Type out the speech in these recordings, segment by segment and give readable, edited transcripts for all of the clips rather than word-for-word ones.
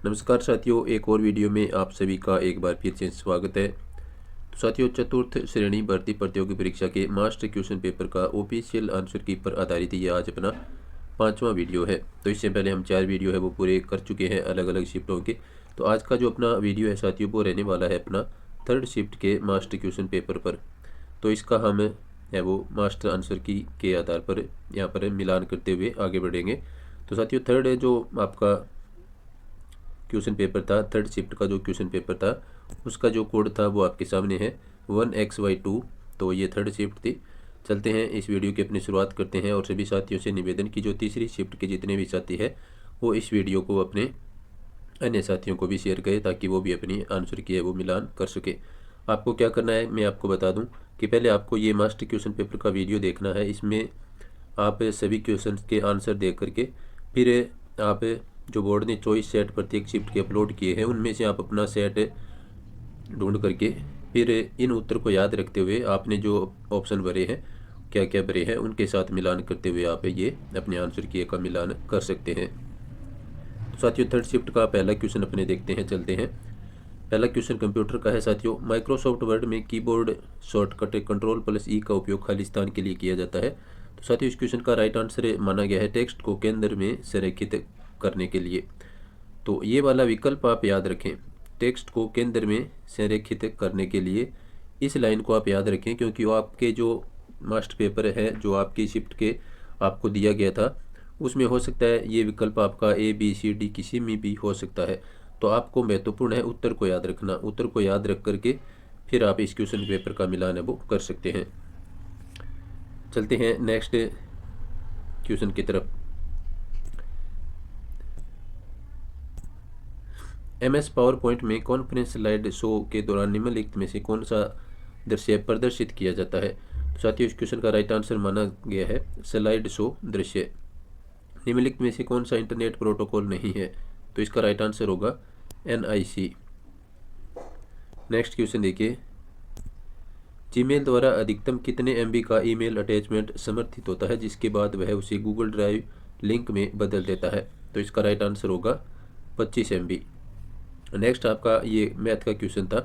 नमस्कार साथियों, एक और वीडियो में आप सभी का एक बार फिर से स्वागत है। तो साथियों, चतुर्थ श्रेणी भर्ती प्रतियोगी परीक्षा के मास्टर क्वेश्चन पेपर का ऑफिशियल आंसर की पर आधारित ये आज अपना 5वां वीडियो है। तो इससे पहले हम 4 वीडियो है वो पूरे कर चुके हैं अलग अलग शिफ्टों के। तो आज का जो अपना वीडियो है साथियों वो रहने वाला है अपना 3rd शिफ्ट के मास्टर क्वेश्चन पेपर पर। तो इसका हम है वो मास्टर आंसर की के आधार पर यहाँ पर मिलान करते हुए आगे बढ़ेंगे। तो साथियों, थर्ड जो आपका क्वेश्चन पेपर था, 3rd शिफ्ट का जो क्वेश्चन पेपर था उसका जो कोड था वो आपके सामने है 1XY2। तो ये 3rd शिफ्ट थी। चलते हैं इस वीडियो की अपनी शुरुआत करते हैं और सभी साथियों से निवेदन की जो तीसरी शिफ्ट के जितने भी साथी हैं वो इस वीडियो को अपने अन्य साथियों को भी शेयर करें ताकि वो भी अपनी आंसर की है वो मिलान कर सके। आपको क्या करना है मैं आपको बता दूं कि पहले आपको ये मास्टर क्वेश्चन पेपर का वीडियो देखना है। इसमें आप सभी क्वेश्चन के आंसर देख करके फिर आप जो बोर्ड ने चॉइस सेट प्रत्येक शिफ्ट के अपलोड किए हैं उनमें से आप अपना सेट ढूंढ करके फिर इन उत्तर को याद रखते हुए आपने जो ऑप्शन भरे हैं क्या क्या भरे हैं उनके साथ मिलान करते हुए आप ये अपने आंसर की का मिलान कर सकते हैं। तो साथियों, 3rd शिफ्ट का पहला क्वेश्चन अपने देखते हैं, चलते हैं। पहला क्वेश्चन कंप्यूटर का है साथियों। माइक्रोसॉफ्ट वर्ड में कीबोर्ड शॉर्टकट Ctrl+E का उपयोग खाली स्थान के लिए किया जाता है। तो साथियों, इस क्वेश्चन का राइट आंसर माना गया है टेक्स्ट को केंद्र में संरेखित करने के लिए। तो ये वाला विकल्प आप याद रखें, टेक्स्ट को केंद्र में संरेखित करने के लिए। इस लाइन को आप याद रखें क्योंकि वो आपके जो मास्टर पेपर है जो आपकी शिफ्ट के आपको दिया गया था उसमें हो सकता है ये विकल्प आपका ABCD किसी में भी हो सकता है। तो आपको महत्वपूर्ण है उत्तर को याद रखना। उत्तर को याद रख करके फिर आप इस क्वेश्चन पेपर का मिलान है वो कर सकते हैं। चलते हैं नेक्स्ट क्वेश्चन की तरफ। MS पावर पॉइंट में कॉन्फ्रेंस स्लाइड शो के दौरान निम्नलिखित में से कौन सा दृश्य प्रदर्शित किया जाता है। तो साथियों, इस क्वेश्चन का राइट आंसर माना गया है स्लाइड शो दृश्य। निम्नलिखित में से कौन सा इंटरनेट प्रोटोकॉल नहीं है। तो इसका राइट आंसर होगा NIC। नेक्स्ट क्वेश्चन देखिए, जीमेल द्वारा अधिकतम कितने MB का ईमेल अटैचमेंट समर्थित होता है जिसके बाद वह उसे गूगल ड्राइव लिंक में बदल देता है। तो इसका राइट आंसर होगा 25 MB। नेक्स्ट आपका ये मैथ का क्वेश्चन था।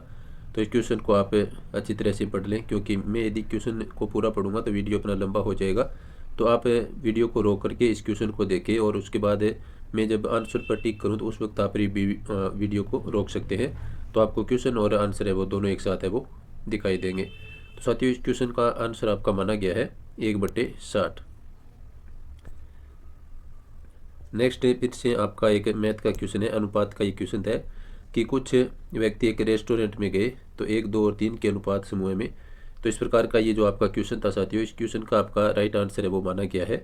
तो इस क्वेश्चन को आप अच्छी तरह से पढ़ लें क्योंकि मैं यदि क्वेश्चन को पूरा पढ़ूंगा तो वीडियो अपना लंबा हो जाएगा। तो आप वीडियो को रोक करके इस क्वेश्चन को देखें और उसके बाद मैं जब आंसर पर टिक करूं तो उस वक्त आप वीडियो को रोक सकते हैं। तो आपको क्वेश्चन और आंसर है वो दोनों एक साथ है वो दिखाई देंगे। तो साथियों, इस क्वेश्चन का आंसर आपका माना गया है 1/60। नेक्स्ट फिर से आपका एक मैथ का क्वेश्चन है, अनुपात का ये क्वेश्चन है कि कुछ व्यक्ति एक रेस्टोरेंट में गए तो 1, 2 और 3 के अनुपात समूह में। तो इस प्रकार का ये जो आपका क्वेश्चन था साथियों, इस क्वेश्चन का आपका राइट आंसर है वो माना गया है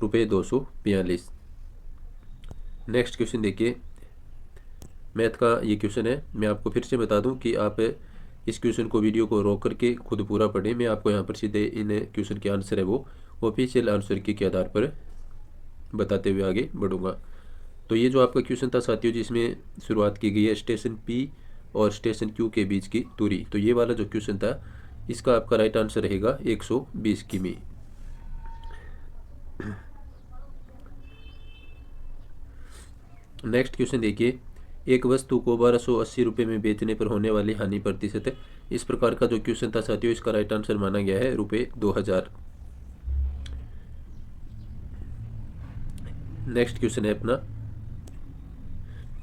₹242। नेक्स्ट क्वेश्चन देखिए, मैथ का ये क्वेश्चन है। मैं आपको फिर से बता दूं कि आप इस क्वेश्चन को वीडियो को रोक करके खुद पूरा पढ़ें। मैं आपको यहाँ पर सीधे इन क्वेश्चन के आंसर है वो ऑफिशियल आंसर की के आधार पर बताते हुए आगे बढ़ूंगा। तो ये जो आपका क्वेश्चन था साथियों जिसमें शुरुआत की गई है स्टेशन P और स्टेशन Q के बीच की दूरी। तो ये वाला जो क्वेश्चन था इसका आपका राइट आंसर रहेगा 120 किमी। नेक्स्ट क्वेश्चन देखिए, एक वस्तु को 1280 रुपये में बेचने पर होने वाली हानि प्रतिशत। इस प्रकार का जो क्वेश्चन था साथियों इसका राइट आंसर माना गया है ₹2000। नेक्स्ट क्वेश्चन है अपना,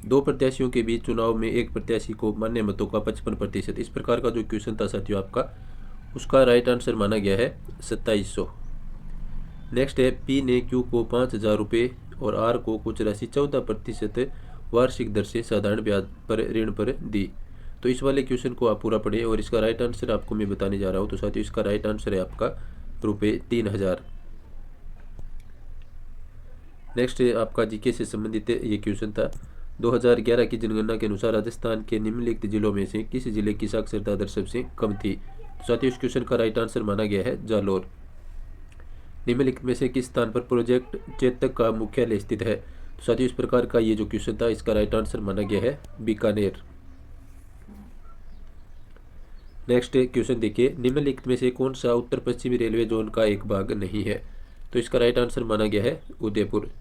2 प्रत्याशियों के बीच चुनाव में एक प्रत्याशी को मान्य मतों का 55%। इस प्रकार का जो क्वेश्चन था साथियों आपका उसका राइट आंसर माना गया है 2700। नेक्स्ट है, P ने Q को 5000 रुपये और R को कुछ राशि 14% वार्षिक दर से साधारण ब्याज पर ऋण पर दी। तो इस वाले क्वेश्चन को आप पूरा पढ़ें और इसका राइट आंसर आपको मैं बताने जा रहा हूँ। तो साथियों, इसका राइट आंसर है आपका ₹3000। नेक्स्ट आपका जीके से संबंधित ये क्वेश्चन था। 2011 की जनगणना के अनुसार राजस्थान के निम्नलिखित जिलों में से किस जिले की साक्षरता दर सबसे कम थी। तो साथियों, इस क्वेश्चन का राइट आंसर माना गया है जालोर। निम्नलिखित में से किस स्थान पर प्रोजेक्ट चेतक का मुख्यालय स्थित है। तो साथियों, इस प्रकार का ये जो क्वेश्चन था इसका राइट आंसर माना गया है बीकानेर। नेक्स्ट क्वेश्चन देखिए, निम्नलिखित में से कौन सा उत्तर पश्चिमी रेलवे जोन का एक भाग नहीं है। तो इसका राइट आंसर माना गया है उदयपुर।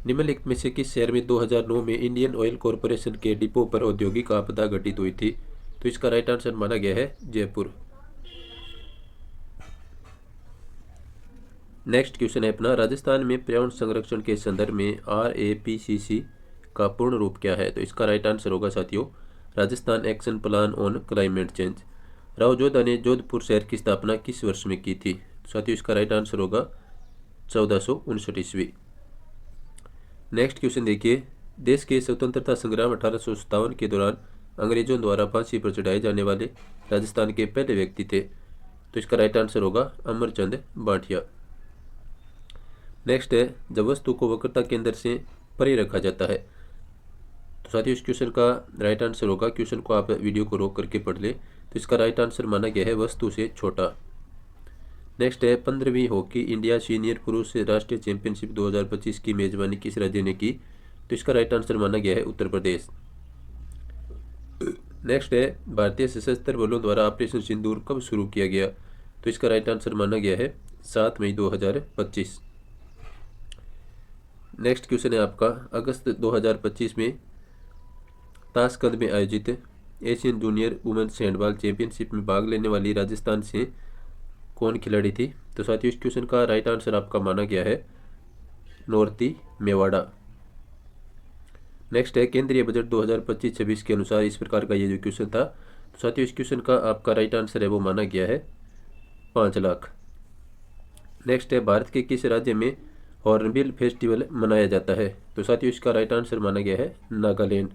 निम्नलिखित में से किस शहर में 2009 में इंडियन ऑयल कॉरपोरेशन के डिपो पर औद्योगिक आपदा घटित हुई थी? तो इसका राइट आंसर माना गया है जयपुर। नेक्स्ट क्वेश्चन है अपना, राजस्थान में पर्यावरण संरक्षण के संदर्भ में RAPCC का पूर्ण रूप क्या है? तो इसका राइट आंसर होगा साथियों Rajasthan action plan on climate change. Rao Jodha ने जोधपुर शहर की स्थापना किस वर्ष में की थी? साथियों इसका राइट आंसर होगा 1459 ईस्वी। नेक्स्ट क्वेश्चन देखिए, देश के स्वतंत्रता संग्राम 1857 के दौरान अंग्रेजों द्वारा फांसी पर चढ़ाए जाने वाले राजस्थान के पहले व्यक्ति थे। तो इसका राइट आंसर होगा अमरचंद भाटिया। नेक्स्ट है, जब वस्तु को वक्रता केंद्र से परे रखा जाता है। तो साथियों इस क्वेश्चन का राइट आंसर होगा, क्वेश्चन को आप वीडियो को रोक करके पढ़ ले, तो इसका राइट आंसर माना गया है वस्तु से छोटा। नेक्स्ट है, 15वीं हॉकी इंडिया सीनियर पुरुष राष्ट्रीय चैंपियनशिप 2025 की मेजबानी किस राज्य ने की? तो इसका राइट आंसर माना गया है उत्तर प्रदेश। नेक्स्ट है, भारतीय सशस्त्र बलों द्वारा ऑपरेशन सिंदूर कब शुरू किया गया? तो इसका राइट आंसर माना गया है 7 मई 2025। नेक्स्ट क्वेश्चन है आपका, अगस्त 2025 में ताशकंद में आयोजित Asian junior women's handball championship में भाग लेने वाली राजस्थान से कौन खिलाड़ी थी? तो साथियों इस क्वेश्चन का राइट आंसर आपका माना गया है नौरती मेवाड़ा। नेक्स्ट है, केंद्रीय बजट 2025-26 के अनुसार इस प्रकार का ये जो क्वेश्चन था, तो साथियों इस क्वेश्चन का आपका राइट आंसर है वो माना गया है 5 लाख। नेक्स्ट है, भारत के किस राज्य में हॉर्नबिल फेस्टिवल मनाया जाता है? तो साथियों इसका राइट आंसर माना गया है नागालैंड।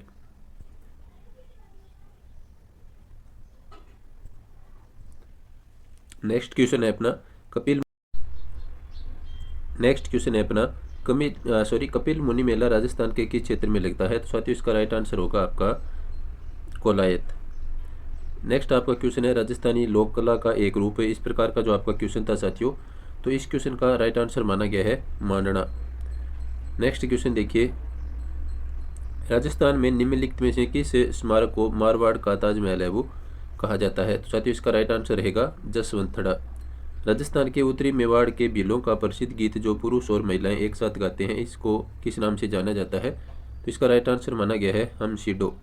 नेक्स्ट क्वेश्चन है अपना, कपिल मुनि मेला राजस्थान के किस क्षेत्र में लगता है? तो साथियों इसका राइट आंसर होगा आपका कोलायत। नेक्स्ट आपका क्वेश्चन है, राजस्थानी लोक कला का एक रूप है, इस प्रकार का जो आपका क्वेश्चन था साथियों, तो इस क्वेश्चन का राइट आंसर माना गया है मांडना। नेक्स्ट क्वेश्चन देखिए, राजस्थान में निम्नलिखित में से किस स्मारक को मारवाड़ का ताजमहल है वो कहा जाता है? तो साथियों इसका राइट आंसर रहेगा जसवंतड़ा। राजस्थान के उत्तरी मेवाड़ के भीलों का प्रसिद्ध गीत जो पुरुष और महिलाएं एक साथ गाते हैं, इसको किस नाम से जाना जाता है? तो इसका राइट आंसर माना गया है हम सीडो।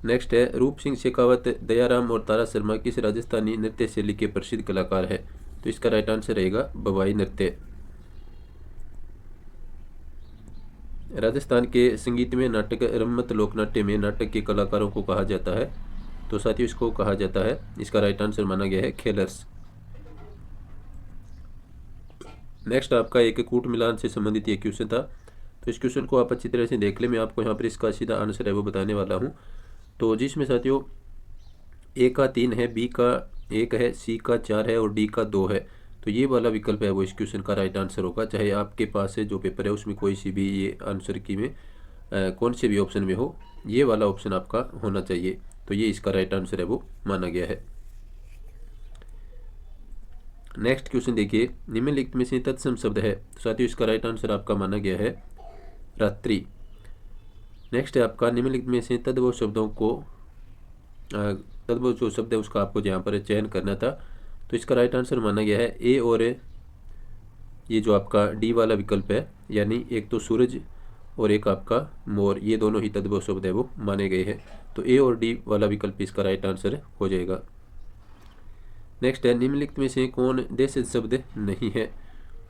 नेक्स्ट है, रूप सिंह शेखावत, दयाराम और तारा शर्मा किस राजस्थानी नृत्य शैली के प्रसिद्ध कलाकार है? तो इसका राइट आंसर रहेगा बवाई नृत्य। राजस्थान के संगीतमय नाटक रम्मत लोकनाट्य में नाटक के कलाकारों को कहा जाता है? तो साथियों इसको कहा जाता है, इसका राइट आंसर माना गया है खेलर्स। नेक्स्ट आपका एक कूट मिलान से संबंधित ये क्वेश्चन था, तो इस क्वेश्चन को आप अच्छी तरह से देख ले, मैं आपको यहाँ पर इसका सीधा आंसर है वो बताने वाला हूँ। तो जिसमें साथियों ए का 3 है, बी का 1 है, सी का 4 है और डी का 2 है, तो ये वाला विकल्प है वो इस क्वेश्चन का राइट आंसर होगा। चाहे आपके पास है जो पेपर है उसमें कोई सी भी ये आंसर की में कौन से भी ऑप्शन में हो, ये वाला ऑप्शन आपका होना चाहिए, तो ये इसका राइट आंसर है वो माना गया है। नेक्स्ट क्वेश्चन देखिए, निम्नलिखित में से तत्सम शब्द है, तो साथियों इसका राइट आंसर आपका माना गया है रात्रि। नेक्स्ट है आपका, निम्नलिखित में से तद्भव शब्दों को तद्भव जो शब्द है उसका आपको यहाँ पर चयन करना था, तो इसका राइट आंसर माना गया है ए और ये जो आपका डी वाला विकल्प है, यानी एक तो सूरज और एक आपका मोर, ये दोनों ही तद्भव शब्द है वो माने गए हैं, तो ए और डी वाला विकल्प इसका राइट आंसर हो जाएगा। नेक्स्ट है, निम्नलिखित में से कौन देशज शब्द नहीं है?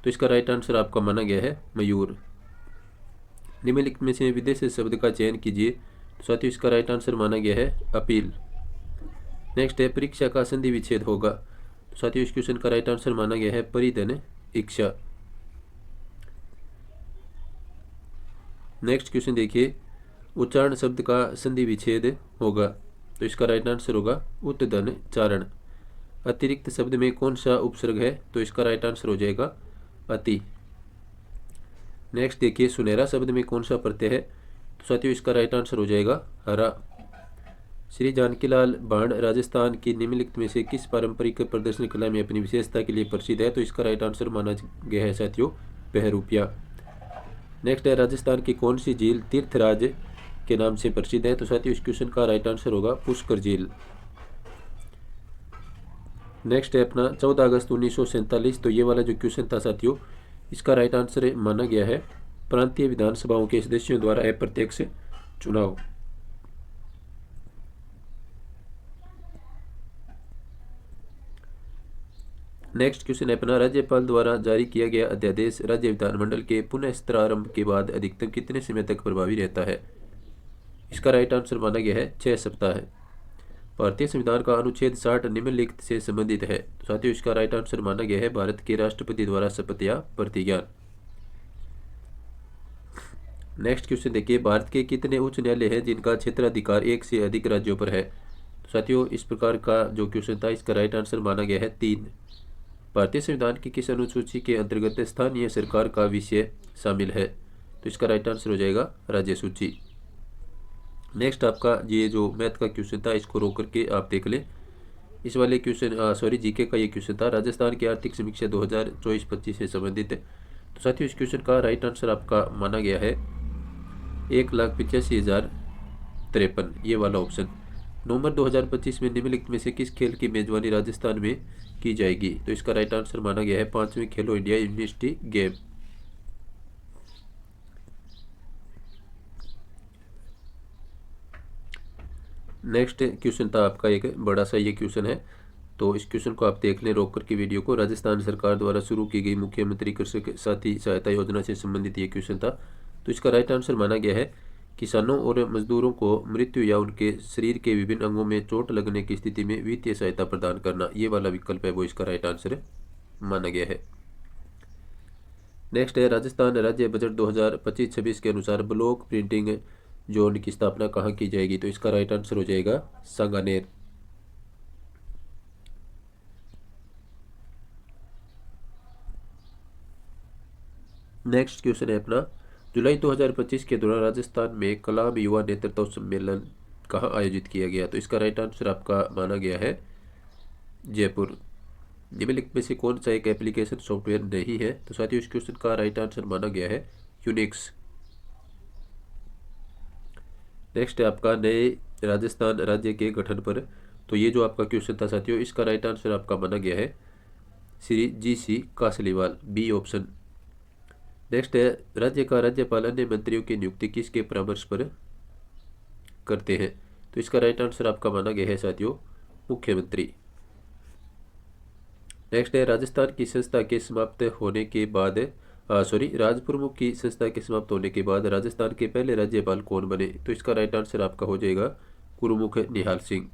तो इसका राइट आंसर आपका माना गया है मयूर। निम्नलिखित में से विदेशी शब्द का चयन कीजिए, तो साथियों इसका राइट आंसर माना गया है अपील। नेक्स्ट है, परीक्षा का संधि विच्छेद होगा, तो साथियों इस क्वेश्चन का राइट आंसर माना गया है परिधन इच्छा। नेक्स्ट क्वेश्चन देखिए, उच्चारण शब्द का संधि विच्छेद होगा, तो इसका राइट आंसर होगा उत्तधन चारण। अतिरिक्त शब्द में कौन सा उपसर्ग है? तो इसका राइट आंसर हो जाएगा अति। नेक्स्ट देखिए, सुनहरा शब्द में कौन सा प्रत्यय है? तो साथियों इसका राइट आंसर हो जाएगा हरा। श्री जानकीलाल भांड राजस्थान की निम्नलिखित में से किस पारंपरिक प्रदर्शन कला में अपनी विशेषता के लिए प्रसिद्ध है? तो इसका राइट आंसर माना गया है साथियों बहरूपिया। नेक्स्ट है, राजस्थान की कौन सी झील तीर्थराज के नाम से प्रसिद्ध है? तो साथियों इस क्वेश्चन का राइट आंसर होगा पुष्कर झील। नेक्स्ट है अपना 14 अगस्त 1947, तो ये वाला जो क्वेश्चन था साथियों, इसका राइट आंसर माना गया है प्रांतीय विधानसभाओं के सदस्यों द्वारा अप्रत्यक्ष चुनाव। नेक्स्ट क्वेश्चन है अपना, राज्यपाल द्वारा जारी किया गया अध्यादेश राज्य विधानमंडल के पुनः सत्रारंभ के बाद अधिकतम कितने समय तक प्रभावी रहता है? इसका राइट आंसर माना गया है 6 सप्ताह है। भारतीय संविधान का अनुच्छेद 60 निम्नलिखित से संबंधित है। साथियों इसका राइट आंसर माना गया है भारत के राष्ट्रपति द्वारा शपथ या प्रतिज्ञा। नेक्स्ट क्वेश्चन देखिए, भारत के कितने उच्च न्यायालय हैं जिनका क्षेत्राधिकार एक से अधिक राज्यों पर है? साथियों इस प्रकार का जो क्वेश्चन था इसका राइट आंसर माना गया है 3। भारतीय संविधान की किस अनुसूची के अंतर्गत स्थानीय सरकार का विषय शामिल है? तो इसका राइट आंसर हो जाएगा राज्य सूची। नेक्स्ट आपका ये जो मैथ का क्वेश्चन था इसको रोक करके आप देख लें। इस वाले क्वेश्चन जीके का ये क्वेश्चन था राजस्थान की आर्थिक समीक्षा 2024-25 से संबंधित है। तो साथियों इस क्वेश्चन का राइट आंसर आपका माना गया है 1,85,053, ये वाला ऑप्शन। नवंबर 2025 में निम्नलिखित में से किस खेल की मेजबानी राजस्थान में की जाएगी? तो इसका राइट आंसर माना गया है 5वीं खेलो India university game. Next question था आपका एक बड़ा सा ये क्वेश्चन है, तो इस क्वेश्चन को आप देख लें रोक करके वीडियो को। राजस्थान सरकार द्वारा शुरू की गई मुख्यमंत्री कृषक साथी सहायता योजना से संबंधित ये क्वेश्चन था। तो इसका राइट आंसर माना गया है किसानों और मजदूरों को मृत्यु या उनके शरीर के विभिन्न अंगों में चोट लगने की स्थिति में वित्तीय सहायता प्रदान करना, ये वाला विकल्प है वो इसका राइट आंसर माना गया है। नेक्स्ट है, राजस्थान राज्य बजट 2025-26 के अनुसार ब्लॉक प्रिंटिंग जोन की स्थापना कहाँ की जाएगी? तो इसका राइट आंसर हो जाएगा सांगानेर। नेक्स्ट क्वेश्चन है अपना, जुलाई 2025 के दौरान राजस्थान में कलाम युवा नेतृत्व सम्मेलन कहाँ आयोजित किया गया? तो इसका राइट आंसर आपका माना गया है जयपुर। निम्नलिखित में से कौन सा एक एप्लीकेशन सॉफ्टवेयर नहीं है? तो साथियों इस क्वेश्चन का राइट आंसर माना गया है यूनिक्स। नेक्स्ट है आपका नए राजस्थान राज्य के गठन पर। तो ये जो आपका क्वेश्चन था साथियों इसका राइट आंसर आपका माना गया है Shri GC Kasliwal, B option. Next है, राज्य का राज्यपाल अन्य मंत्रियों की नियुक्ति किसके परामर्श पर करते हैं? तो इसका राइट आंसर आपका माना गया है साथियों मुख्यमंत्री। नेक्स्ट है, राजस्थान की संस्था के समाप्त होने के बाद राजप्रमुख की संस्था के समाप्त होने के बाद राजस्थान के पहले राज्यपाल कौन बने? तो इसका राइट आंसर आपका हो जाएगा गुरुमुख निहाल सिंह।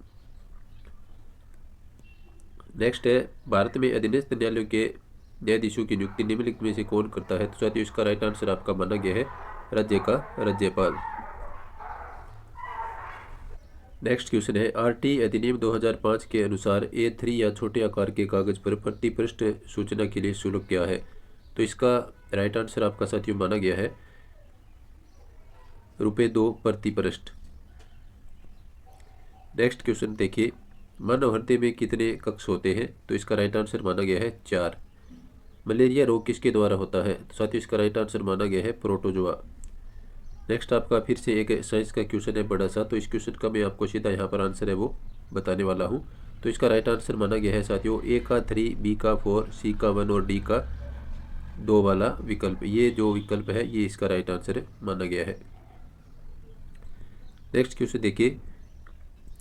नेक्स्ट है, भारत में अधीनस्थ न्यायालयों के न्यायाधीशों की नियुक्ति निम्नलिखित में से कौन करता है? तो साथियों इसका राइट आंसर आपका माना गया है राज्य का राज्यपाल। नेक्स्ट क्वेश्चन है, RT अधिनियम 2005 के अनुसार A3 या छोटे आकार के कागज पर प्रति पृष्ठ सूचना के लिए शुल्क क्या है? तो इसका राइट आंसर आपका साथियों माना गया है ₹2 प्रति पृष्ठ। नेक्स्ट क्वेश्चन देखिए, मानव हृदय में कितने कक्ष होते हैं? तो इसका राइट आंसर माना गया है 4। मलेरिया रोग किसके द्वारा होता है? तो साथियों इसका राइट आंसर माना गया है प्रोटोजोआ। नेक्स्ट आपका फिर से एक साइंस का क्वेश्चन है बड़ा सा, तो इस क्वेश्चन का मैं आपको सीधा यहाँ पर आंसर है वो बताने वाला हूँ। तो इसका राइट आंसर माना गया है साथियों A का 3, B का 4, C का 1 और D का 2 वाला विकल्प। ये जो विकल्प है ये इसका राइट आंसर माना गया है। नेक्स्ट क्वेश्चन देखिए,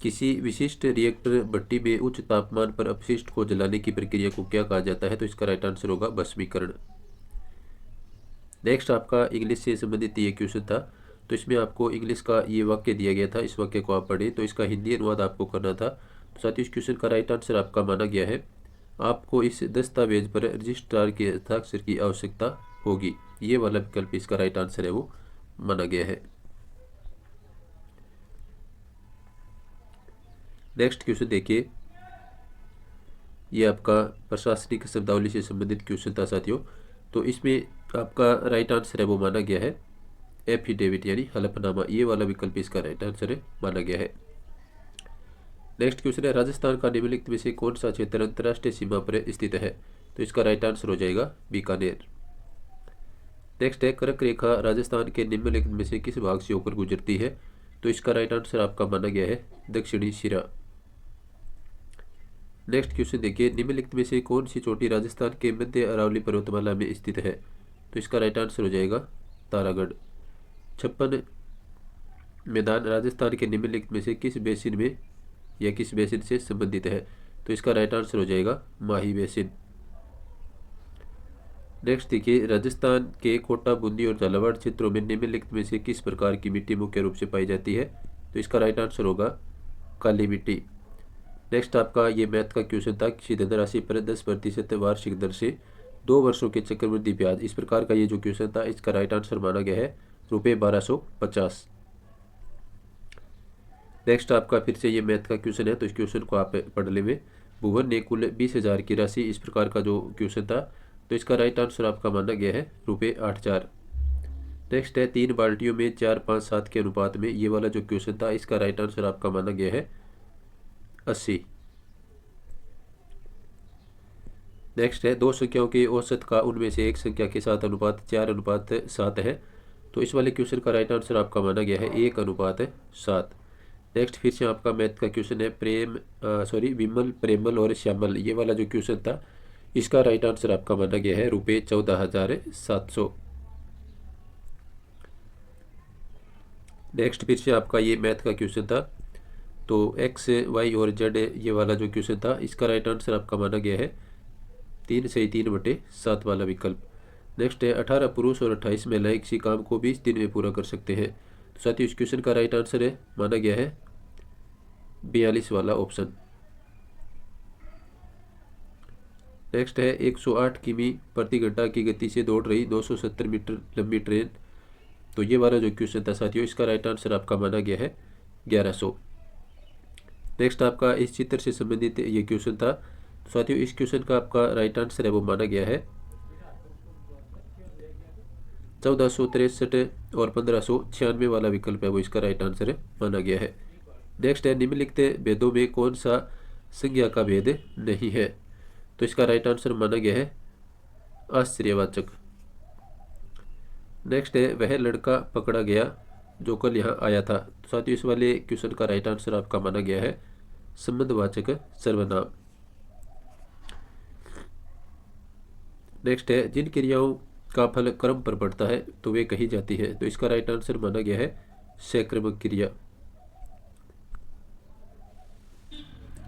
किसी विशिष्ट रिएक्टर भट्टी में उच्च तापमान पर अपशिष्ट को जलाने की प्रक्रिया को क्या कहा जाता है? तो इसका राइट आंसर होगा भस्मीकरण। नेक्स्ट आपका इंग्लिश से संबंधित ये क्वेश्चन था, तो इसमें आपको इंग्लिश का ये वाक्य दिया गया था, इस वाक्य को आप पढ़ें। तो इसका हिंदी अनुवाद आपको करना था। तो साथियों इस क्वेश्चन का राइट आंसर आपका माना गया है आपको इस दस्तावेज पर रजिस्ट्रार के हस्ताक्षर की आवश्यकता होगी, ये वाला विकल्प इसका राइट आंसर है वो माना गया है। नेक्स्ट क्वेश्चन देखिए, ये आपका प्रशासनिक शब्दावली से संबंधित क्वेश्चन था साथियों। तो इसमें आपका राइट आंसर है वो माना गया है एफिडेविट यानी हलफनामा, ये वाला विकल्प इसका राइट आंसर है माना गया है। नेक्स्ट क्वेश्चन है, राजस्थान का निम्नलिखित में से कौन सा क्षेत्र अंतर्राष्ट्रीय सीमा पर स्थित है? तो इसका राइट आंसर हो जाएगा बीकानेर। नेक्स्ट है, कर्क रेखा राजस्थान के निम्नलिखित में से किस भाग से होकर गुजरती है? तो इसका राइट आंसर आपका माना गया है दक्षिणी सिरा। नेक्स्ट क्वेश्चन देखिए, निम्नलिखित में से कौन सी चोटी राजस्थान के मध्य अरावली पर्वतमाला में स्थित है? तो इसका राइट आंसर हो जाएगा तारागढ़। 56 मैदान राजस्थान के निम्नलिखित में से किस बेसिन में या किस बेसिन से संबंधित है? तो इसका राइट आंसर हो जाएगा माही बेसिन। नेक्स्ट देखिए, राजस्थान के कोटा, बूंदी और झालावाड़ क्षेत्रों में निम्नलिखित में से किस प्रकार की मिट्टी मुख्य रूप से पाई जाती है? तो इसका राइट आंसर होगा काली मिट्टी। नेक्स्ट आपका ये मैथ का क्वेश्चन था, किसी धनराशि पर 10% वार्षिक दर से 2 वर्षों के चक्रवृद्धि ब्याज, इस प्रकार का ये जो क्वेश्चन था इसका राइट आंसर माना गया है ₹1250। नेक्स्ट आपका फिर से ये मैथ का क्वेश्चन है, तो इस क्वेश्चन को आप पढ़ लेंगे। भुवन ने कुल 20,000 की राशि, इस प्रकार का जो क्वेश्चन था, तो इसका राइट आंसर आपका माना गया है ₹8,000। नेक्स्ट है 3 बाल्टियों में 4, 5, 7 के अनुपात में, ये वाला जो क्वेश्चन था इसका राइट आंसर आपका माना गया है 80। नेक्स्ट है 2 संख्याओं के औसत का उनमें से एक संख्या के साथ अनुपात 4:7 है, तो इस वाले क्वेश्चन का राइट आंसर आपका माना गया है 1:7। नेक्स्ट फिर से आपका मैथ का क्वेश्चन है विमल, प्रेमल और श्यामल, ये वाला जो क्वेश्चन था इसका राइट आंसर आपका माना गया है ₹14,700। नेक्स्ट फिर से आपका ये मैथ का क्वेश्चन था, तो एक्स, वाई और जेड, ये वाला जो क्वेश्चन था इसका राइट आंसर आपका माना गया है 3 से 3/7 वाला विकल्प। नेक्स्ट है 18 पुरुष और 28 महिलाएं किसी काम को 20 दिन में पूरा कर सकते हैं, तो साथियों इस क्वेश्चन का राइट आंसर है माना गया है 42 वाला ऑप्शन। नेक्स्ट है 108 किमी प्रति घंटा की गति से दौड़ रही 270 मीटर लंबी ट्रेन, तो ये वाला जो क्वेश्चन था साथियों इसका राइट आंसर आपका माना गया है 1100। नेक्स्ट आपका इस चित्र से संबंधित ये क्वेश्चन था, तो साथियों इस क्वेश्चन का आपका राइट आंसर है वो माना गया है 1463 और 1596 वाला विकल्प है वो इसका राइट आंसर माना गया है। नेक्स्ट है निम्नलिखित भेदों में कौन सा संज्ञा का भेद नहीं है? तो इसका राइट आंसर माना गया है आश्चर्यवाचक। नेक्स्ट है वह लड़का पकड़ा गया जो कल यहाँ आया था, तो साथियों इस वाले क्वेश्चन का राइट आंसर आपका माना गया है संबंधवाचक सर्वनाम। नेक्स्ट है जिन क्रियाओं का फल क्रम पर पड़ता है तो वे कही जाती है, तो इसका राइट आंसर माना गया है सक्रमक क्रिया।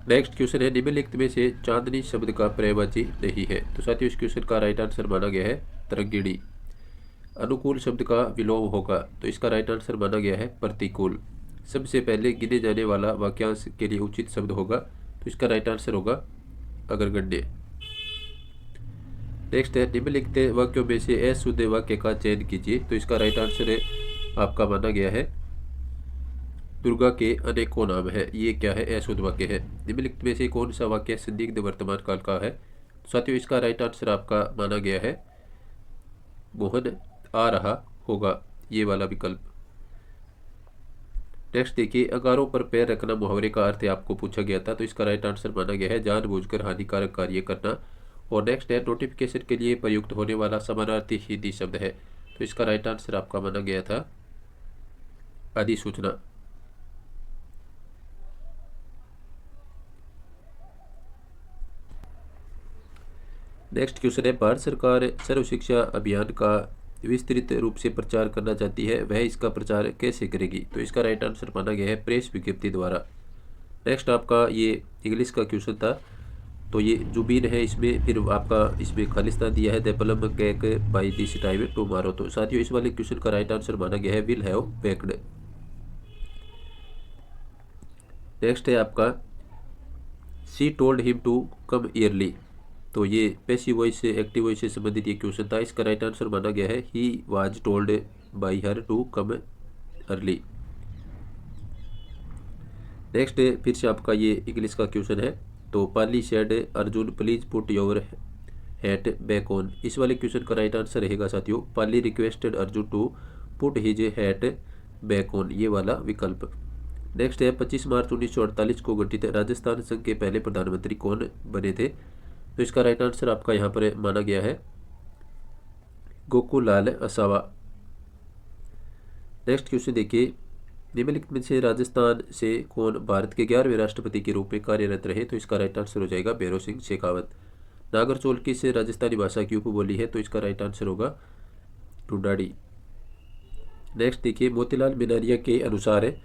नेक्स्ट क्वेश्चन है निम्नलिखित में से चांदनी शब्द का पर्यायवाची नहीं है, तो साथियों इस क्वेश्चन का राइट आंसर माना गया है तरंगिणी। अनुकूल शब्द का विलोम होगा, तो इसका राइट आंसर माना गया है प्रतिकूल। सबसे पहले गिने जाने वाला वाक्यांश के लिए उचित शब्द होगा, तो इसका राइट आंसर होगा अग्रगण्य। नेक्स्ट है निम्नलिखित वाक्यों में से अशुद्ध वाक्य का चयन कीजिए, तो इसका राइट आंसर आपका माना गया है दुर्गा के अनेकों नाम है। ये क्या है? अशुद्ध वाक्य है। निम्नलिखित में से कौन सा वाक्य संदिग्ध वर्तमान काल का है? साथियों इसका राइट आंसर आपका माना गया है मोहन आ रहा होगा, ये वाला विकल्प। नेक्स्ट देखिए अगारों पर पैर रखना मुहावरे का अर्थ आपको पूछा गया था, तो इसका राइट आंसर माना गया है जानबूझकर हानिकारक कार्य करना। और नेक्स्ट है नोटिफिकेशन के लिए प्रयुक्त होने वाला समानार्थी हिंदी शब्द है, तो इसका राइट आंसर आपका माना गया था अधिसूचना। नेक्स्ट क्वेश्चन है भारत सरकार सर्व शिक्षा अभियान का विस्तृत रूप से प्रचार करना चाहती है, वह इसका प्रचार कैसे करेगी? तो इसका राइट आंसर माना गया है प्रेस विज्ञप्ति द्वारा। नेक्स्ट आपका ये इंग्लिश का क्वेश्चन था, तो ये जुबीन है, इसमें फिर आपका इसमें खालिस्तान दिया है the plum cake by this time tomorrow, तो साथियों इस वाले क्वेश्चन का राइट आंसर माना गया है विल हैव बेक्ड। नेक्स्ट है आपका she told him to come early, तो ये पैसिव वॉइस से एक्टिव वॉइस से संबंधित ये क्वेश्चन था, इसका राइट आंसर माना गया है he was told by her to come early. Next फिर से आपका ये इंग्लिश का क्वेश्चन है, तो Polly said Arjun please put your hat back on, इस वाले क्वेश्चन का राइट आंसर रहेगा साथियों Polly requested Arjun to put his hat back on, ये वाला विकल्प। नेक्स्ट है 25 मार्च 1948 को गठित राजस्थान संघ के पहले प्रधानमंत्री कौन बने थे? तो इसका राइट आंसर आपका यहाँ पर माना गया है गोकुलाल असावा। नेक्स्ट क्वेश्चन देखिए निम्नलिखित में से राजस्थान से कौन भारत के 11वें राष्ट्रपति के रूप में कार्यरत रहे? तो इसका राइट आंसर हो जाएगा भैरों सिंह शेखावत। नागरचौल किस राजस्थानी भाषा की उपबोली है? तो इसका राइट आंसर होगा ढूंढाड़ी। नेक्स्ट देखिए, मोतीलाल मिनारिया के अनुसार है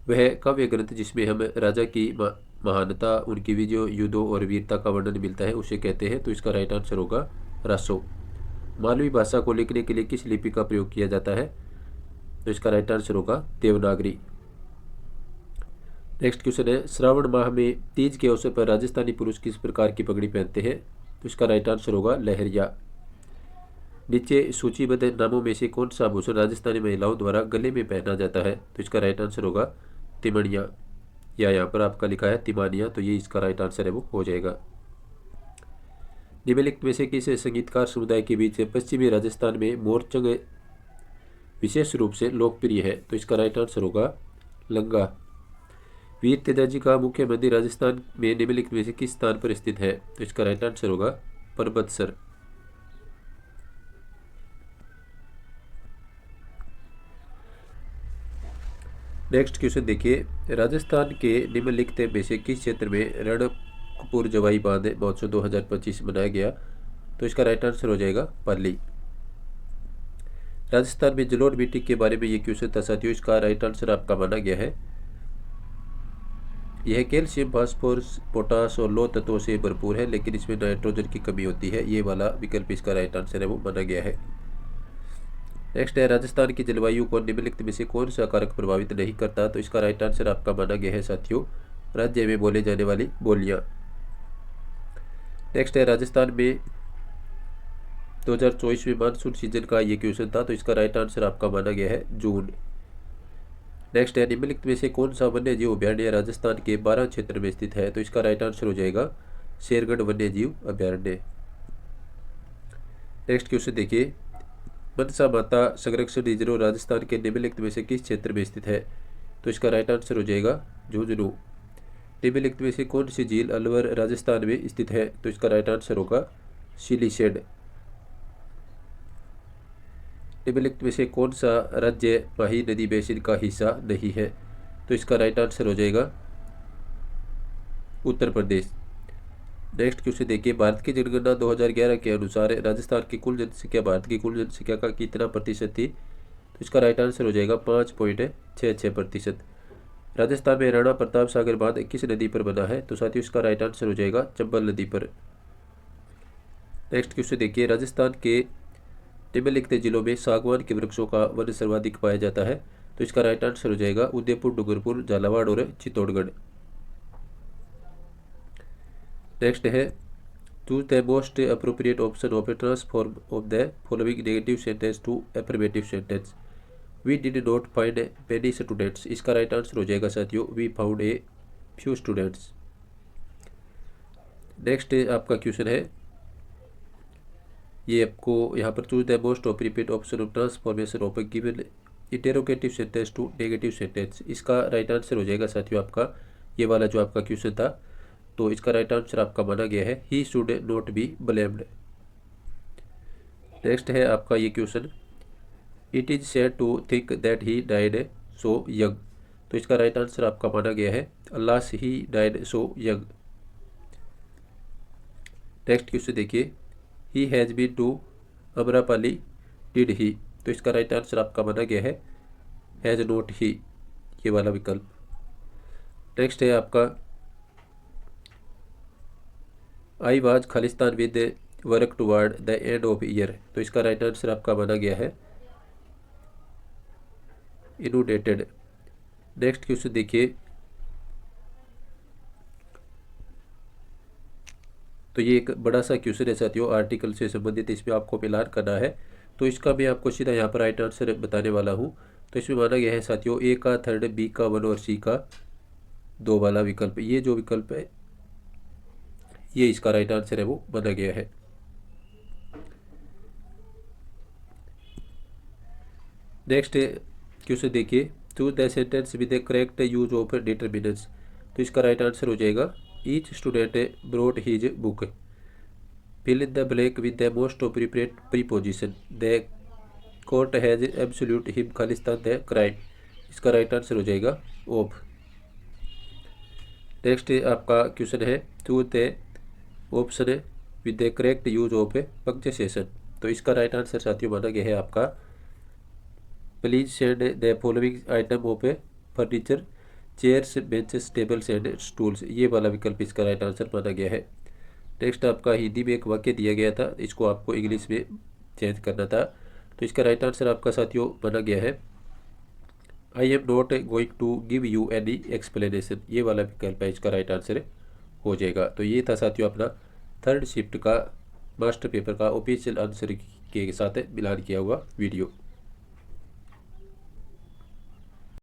वह काव्य ग्रंथ जिसमें हम राजा की महानता, उनकी विजयों, युद्धों और वीरता का वर्णन मिलता है उसे कहते हैं। तो इसका राइट आंसर होगा रासो। मालवी भाषा को लिखने के लिए किस लिपि का प्रयोग किया जाता है? तो इसका राइट आंसर होगा देवनागरी। नेक्स्ट क्वेश्चन है, श्रावण माह में तीज के अवसर पर राजस्थानी पुरुष किस प्रकार की पगड़ी पहनते हैं? तो इसका राइट आंसर होगा लहरिया। नीचे सूचीबद्ध नामों में से कौन सा आभूषण राजस्थानी महिलाओं द्वारा गले में पहना जाता है? तो इसका राइट आंसर होगा तिमणिया, या यहाँ पर आपका लिखा है तिमानिया, तो ये इसका राइट आंसर है वो हो जाएगा। निम्नलिखित में से किस संगीतकार समुदाय के बीच पश्चिमी राजस्थान में मोरचंग विशेष रूप से लोकप्रिय है? तो इसका राइट आंसर होगा लंगा। वीर तेजाजी का मुख्य मंदिर राजस्थान में निम्नलिखित में से किस स्थान पर स्थित है? तो इसका राइट आंसर होगा परबतसर। नेक्स्ट क्वेश्चन देखिए, राजस्थान के निम्नलिखित में से किस क्षेत्र में रणकपुर जवाई बांध महोत्सव 2025 मनाया गया? तो इसका राइट आंसर हो जाएगा पाली। राजस्थान में जलोढ़ मिट्टी के बारे में ये क्वेश्चन था साथियों, इसका राइट आंसर आपका माना गया है यह कैल्शियम, फास्फोरस, पोटास और लौह तत्वों से भरपूर है, लेकिन इसमें नाइट्रोजन की कमी होती है। ये वाला विकल्प इसका राइट आंसर है वो माना गया है। नेक्स्ट है, राजस्थान की जलवायु को निम्नलिखित में से कौन सा कारक प्रभावित नहीं करता? तो इसका राइट आंसर आपका माना गया है साथियों राज्य में बोले जाने वाली बोलियां। नेक्स्ट है, राजस्थान में 2024 में मानसून सीजन का ये क्वेश्चन था, तो इसका राइट आंसर आपका माना गया है जून। नेक्स्ट है, निम्नलिखित में से कौन सा वन्य जीव अभ्यारण्य राजस्थान के 12 क्षेत्र में स्थित है? तो इसका राइट आंसर हो जाएगा शेरगढ़ वन्य जीव अभ्यारण्य। नेक्स्ट क्वेश्चन देखिए, मनसा माता संरक्षण रिजर्व राजस्थान के निम्नलिखित में से किस क्षेत्र में स्थित है? तो इसका राइट आंसर हो जाएगा झुंझुनू। निम्नलिखित में से कौन सी झील अलवर राजस्थान में स्थित है? तो इसका राइट आंसर होगा सिलीशेड। निम्नलिखित में से कौन सा राज्य माही नदी बेसिन का हिस्सा नहीं है? तो इसका राइट आंसर हो जाएगा उत्तर प्रदेश। नेक्स्ट क्वेश्चन देखिए, भारत की जनगणना 2011 के अनुसार राजस्थान की कुल जनसंख्या भारत की कुल जनसंख्या का कितना प्रतिशत थी? तो इसका राइट आंसर हो जाएगा 5.66%। राजस्थान में राणा प्रताप सागर बांध किस नदी पर बना है? तो साथियों इसका राइट आंसर हो जाएगा चंबल नदी पर। नेक्स्ट क्वेश्चन देखिए, राजस्थान के निम्नलिखित जिलों में सागवान के वृक्षों का वन सर्वाधिक पाया जाता है? तो इसका राइट आंसर हो जाएगा उदयपुर, डूंगरपुर, झालावाड़ और चित्तौड़गढ़। नेक्स्ट है, choose the most appropriate option of a transform of the following negative sentence to affirmative sentence. We did not find many students. इसका राइट आंसर हो जाएगा साथियों we found a few students. Next आपका question है, ये आपको यहाँ पर choose the most appropriate option of transformation of a given interrogative sentence to negative sentence. इसका राइट आंसर हो जाएगा साथियों आपका ये वाला जो आपका क्वेश्चन था, तो इसका राइट आंसर आपका माना गया है he should not be blamed. Next है आपका ये question, it is sad to think that he died so young. तो इसका राइट आंसर आपका माना गया है alas he died so young. Next question देखिए, he has been to Amrapali did he. तो इसका राइट आंसर आपका माना गया है हैज़ नॉट ही, ये वाला विकल्प। नेक्स्ट है आपका, I was Khalistan with work toward the end of year. तो इसका राइट आंसर आपका माना गया है इनोडेटेड। नेक्स्ट क्वेश्चन देखिए, तो ये एक बड़ा सा क्वेश्चन है साथियों आर्टिकल से संबंधित, इसमें आपको मिलान करना है। तो इसका मैं आपको सीधा यहाँ पर राइट आंसर बताने वाला हूँ। तो इसमें माना गया है साथियों ए का 3, बी का 1 और सी का 2 वाला विकल्प। ये जो विकल्प है ये इसका राइट आंसर है वो माना गया है। नेक्स्ट क्वेश्चन देखिए, choose the sentence with the correct use of determinants. तो इसका राइट आंसर हो जाएगा each student brought his book. Fill in the blank with the most appropriate preposition. The court has absolute him खालिस्तान the crime. इसका right answer हो जाएगा of. Next आपका question है, choose the option with the correct use of punctuation. तो इसका right answer साथियों माना गया है आपका please send the following item of A furniture, chairs, benches, tables and stools. ये वाला विकल्प इसका राइट आंसर माना गया है। नेक्स्ट आपका हिंदी में एक वाक्य दिया गया था, इसको आपको इंग्लिश में चेंज करना था। तो इसका राइट आंसर आपका साथियों माना गया है I am not going to give you any explanation. ये वाला विकल्प है इसका राइट आंसर हो जाएगा। तो ये था साथियों अपना थर्ड शिफ्ट का मास्टर पेपर का ऑफिशियल आंसर के साथ मिलान किया हुआ वीडियो।